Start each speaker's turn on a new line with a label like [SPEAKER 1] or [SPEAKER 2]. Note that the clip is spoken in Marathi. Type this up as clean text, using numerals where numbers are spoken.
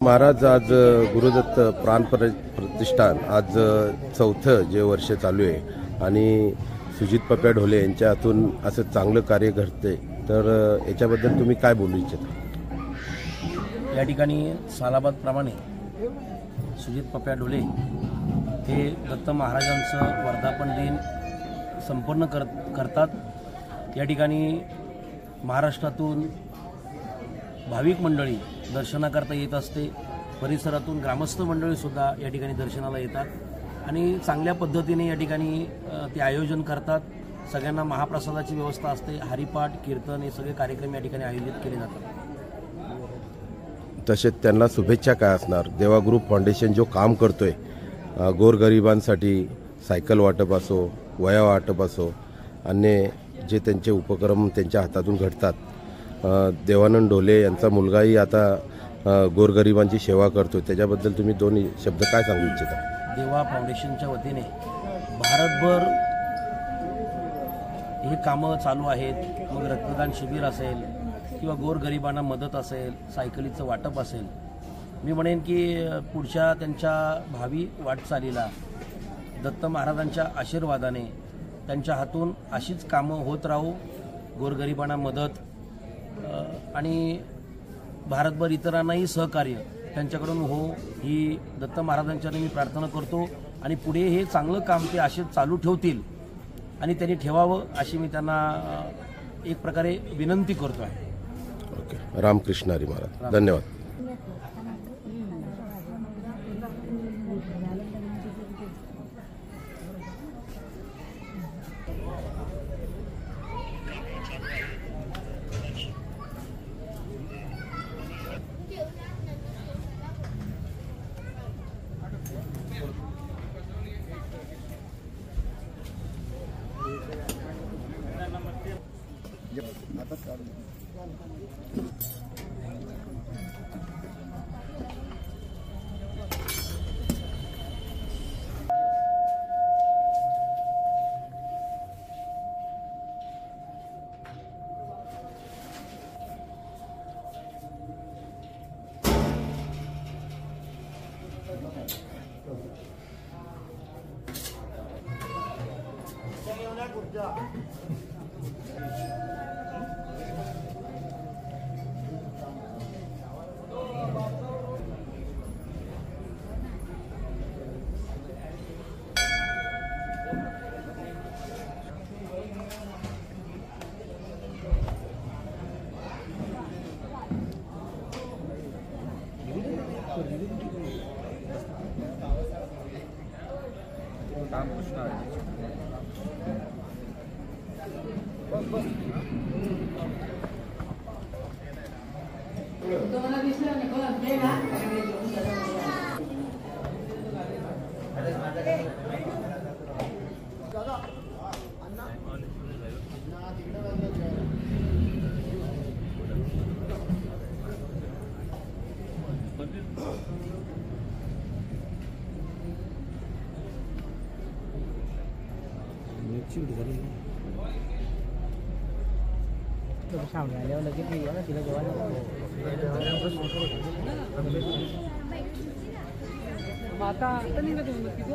[SPEAKER 1] महाराज आज गुरुदत्त प्राण प्रतिष्ठान आज चौथं जे वर्ष चालू आहे आणि सुजित पप्या ढोले यांच्या हातून असं चांगलं कार्य घडते, तर याच्याबद्दल तुम्ही काय बोलू इच्छिता?
[SPEAKER 2] या ठिकाणी सालाबादप्रमाणे सुजित पप्या ढोले हे दत्त महाराजांचं वर्धापन दिन संपन्न करतात। या ठिकाणी महाराष्ट्रातून भाविक मंडळी दर्शनाकरता येत असते, परिसरातून ग्रामस्थ मंडळीसुद्धा या ठिकाणी दर्शनाला येतात आणि चांगल्या पद्धतीने या ठिकाणी ते आयोजन करतात। सगळ्यांना महाप्रसादाची व्यवस्था असते, हरिपाठ कीर्तन हे सगळे कार्यक्रम या ठिकाणी आयोजित केले जातात।
[SPEAKER 1] तसेच त्यांना शुभेच्छा काय असणार? देवा ग्रुप फाउंडेशन जो काम करतोय गोरगरिबांसाठी सायकल वाटप असो, वया वाटप असो, अन्य जे त्यांचे उपक्रम त्यांच्या हातातून घडतात, देवानंद ढोले यांचा मुलगाही आता गोरगरिबांची सेवा करतो, त्याच्याबद्दल तुम्ही दोन शब्द काय सांगू इच्छिता?
[SPEAKER 2] देवा फाउंडेशनच्या वतीने भारतभर हे कामं चालू आहेत। मग रक्तदान शिबिर असेल किंवा गोरगरिबांना मदत असेल, सायकलीचं वाटप असेल, मी म्हणेन की पुढच्या त्यांच्या भावी वाटचालीला दत्त महाराजांच्या आशीर्वादाने त्यांच्या हातून अशीच कामं होत राहू, गोरगरिबांना मदत आणि भारतभर इतरांनाही सहकार्य त्यांच्याकडून हो, ही दत्त महाराजांच्या मी प्रार्थना करतो आणि पुढे हे चांगलं काम ते असे चालू ठेवतील आणि त्यांनी ठेवावं अशी मी त्यांना एक प्रकारे विनंती करतो आहे।
[SPEAKER 1] ओके, रामकृष्ण हरी महाराज, धन्यवाद।
[SPEAKER 3] सामने आल्यावर लगेच ना तिला जेवायला आता निघत किती